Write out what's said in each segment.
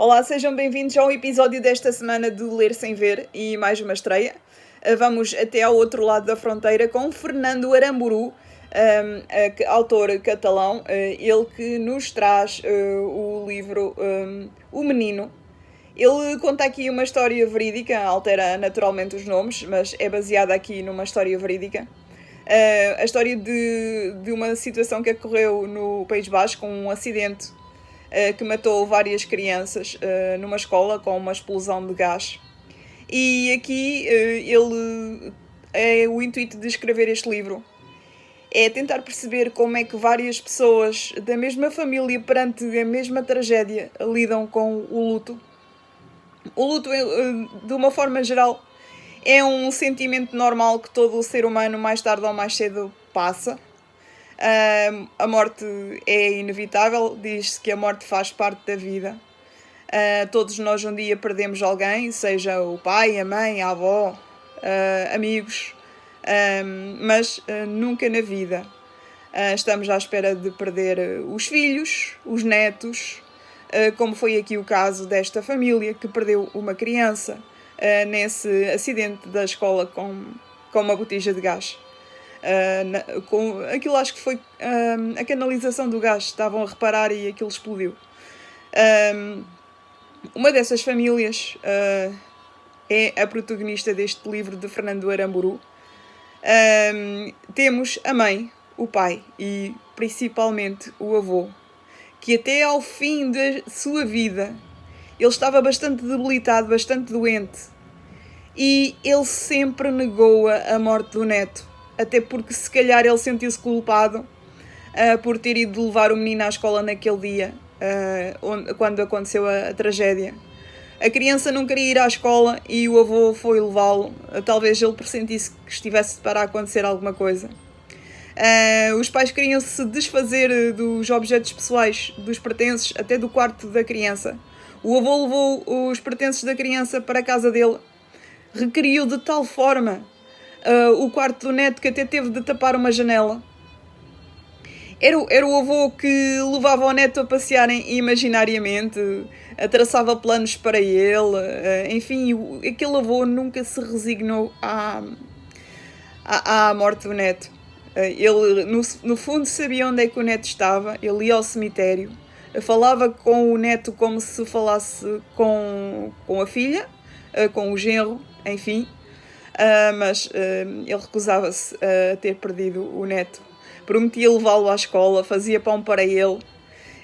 Olá, sejam bem-vindos ao episódio desta semana de Ler Sem Ver e mais uma estreia. Vamos até ao outro lado da fronteira com Fernando Aramburu, autor catalão, ele que nos traz o livro O Menino. Ele conta aqui uma história verídica, altera naturalmente os nomes, mas é baseada aqui numa história verídica. A história de uma situação que ocorreu no País Basco, com um acidente que matou várias crianças numa escola com uma explosão de gás. E aqui o intuito de escrever este livro é tentar perceber como é que várias pessoas da mesma família, perante a mesma tragédia, lidam com o luto. O luto, de uma forma geral, é um sentimento normal que todo o ser humano, mais tarde ou mais cedo, passa. A morte é inevitável, diz-se que a morte faz parte da vida. Todos nós um dia perdemos alguém, seja o pai, a mãe, a avó, amigos, mas nunca na vida estamos à espera de perder os filhos, os netos, como foi aqui o caso desta família que perdeu uma criança nesse acidente da escola com uma botija de gás. Aquilo acho que foi a canalização do gás, estavam a reparar e aquilo explodiu. Uma dessas famílias é a protagonista deste livro de Fernando Aramburu. Temos a mãe, o pai e principalmente o avô, que até ao fim da sua vida ele estava bastante debilitado, bastante doente, e ele sempre negou a morte do neto. Até porque se calhar ele sentiu-se culpado por ter ido levar o menino à escola naquele dia, quando aconteceu a tragédia. A criança não queria ir à escola e o avô foi levá-lo. Talvez ele pressentisse que estivesse para acontecer alguma coisa. Os pais queriam se desfazer dos objetos pessoais, dos pertences, até do quarto da criança. O avô levou os pertences da criança para a casa dele. Requeriu de tal forma o quarto do neto que até teve de tapar uma janela. Era o avô que levava o neto a passearem imaginariamente, traçava planos para ele, enfim, aquele avô nunca se resignou à morte do neto. Ele, no fundo, sabia onde é que o neto estava, ele ia ao cemitério, falava com o neto como se falasse com a filha, com o genro, enfim. Mas ele recusava-se a ter perdido o neto. Prometia levá-lo à escola, fazia pão para ele.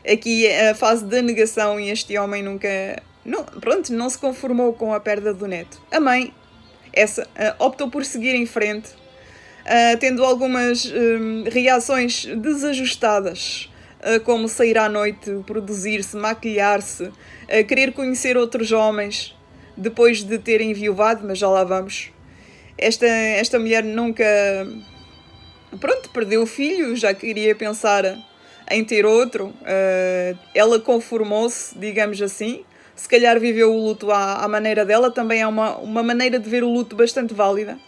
Aqui a fase da negação, e este homem não se conformou com a perda do neto. A mãe, optou por seguir em frente, tendo algumas reações desajustadas, como sair à noite, produzir-se, maquilhar-se, querer conhecer outros homens, depois de ter enviuvado, mas já lá vamos. Esta mulher nunca... perdeu o filho, já queria pensar em ter outro. Ela conformou-se, digamos assim. Se calhar viveu o luto à maneira dela. Também é uma maneira de ver o luto bastante válida.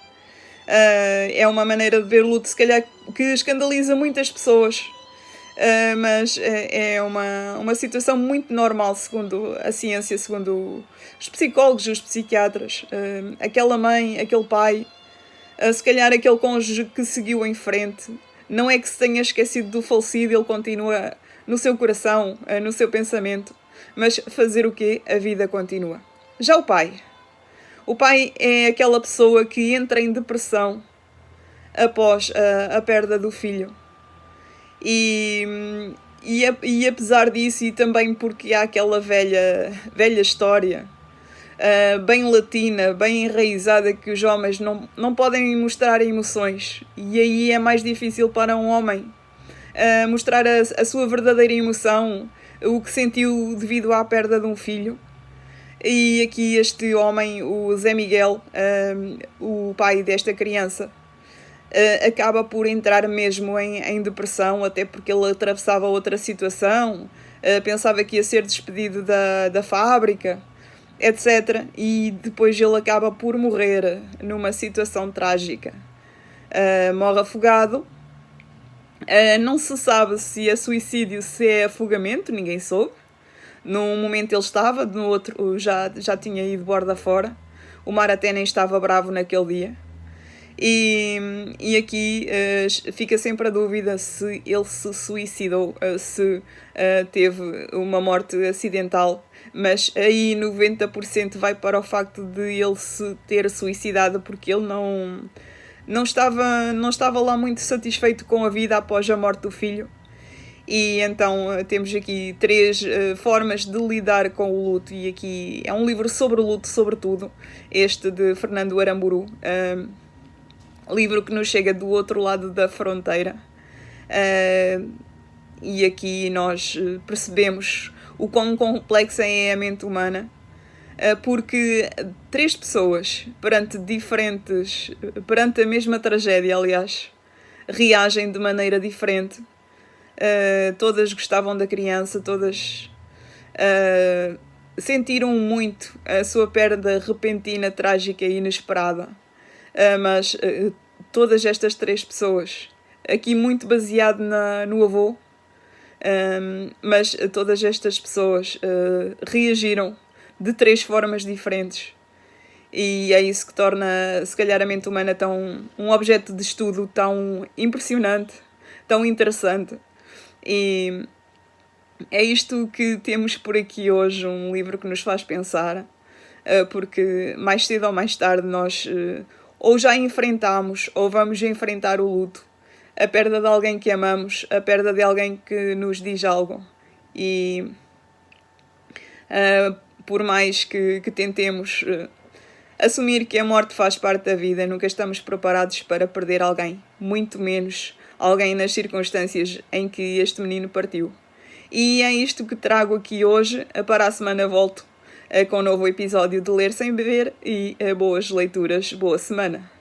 É uma maneira de ver o luto, se calhar, que escandaliza muitas pessoas. Mas é uma situação muito normal, segundo a ciência, segundo os psicólogos, os psiquiatras. Aquela mãe, aquele pai, se calhar aquele cônjuge que seguiu em frente, não é que se tenha esquecido do falecido, ele continua no seu coração, no seu pensamento, mas fazer o quê? A vida continua. Já o pai é aquela pessoa que entra em depressão após a perda do filho. E apesar disso, e também porque há aquela velha história, bem latina, bem enraizada, que os homens não podem mostrar emoções, e aí é mais difícil para um homem mostrar a sua verdadeira emoção, o que sentiu devido à perda de um filho. E aqui este homem, o Zé Miguel, o pai desta criança, acaba por entrar mesmo em depressão, até porque ele atravessava outra situação, pensava que ia ser despedido da fábrica, etc. E depois ele acaba por morrer numa situação trágica. Morre afogado. Não se sabe se é suicídio, se é afogamento, ninguém soube. Num momento ele estava, no outro já tinha ido borda fora. O mar até nem estava bravo naquele dia. E aqui fica sempre a dúvida se ele se suicidou, se teve uma morte acidental, mas aí 90% vai para o facto de ele se ter suicidado, porque ele não estava lá muito satisfeito com a vida após a morte do filho. E então temos aqui 3 formas de lidar com o luto, e aqui é um livro sobre o luto, sobretudo, este de Fernando Aramburu, livro que nos chega do outro lado da fronteira. E aqui nós percebemos o quão complexa é a mente humana, porque 3 pessoas perante a mesma tragédia, aliás, reagem de maneira diferente. Todas gostavam da criança, todas sentiram muito a sua perda repentina, trágica e inesperada. Mas todas estas 3 pessoas, aqui muito baseado no avô, mas todas estas pessoas reagiram de 3 formas diferentes. E é isso que torna, se calhar, a mente humana um objeto de estudo tão impressionante, tão interessante. E é isto que temos por aqui hoje, um livro que nos faz pensar, porque mais cedo ou mais tarde nós ou já enfrentamos ou vamos enfrentar o luto, a perda de alguém que amamos, a perda de alguém que nos diz algo. E por mais que tentemos assumir que a morte faz parte da vida, nunca estamos preparados para perder alguém, muito menos alguém nas circunstâncias em que este menino partiu. E é isto que trago aqui hoje. Para a semana volto com um novo episódio de Ler Sem Beber, e boas leituras, boa semana.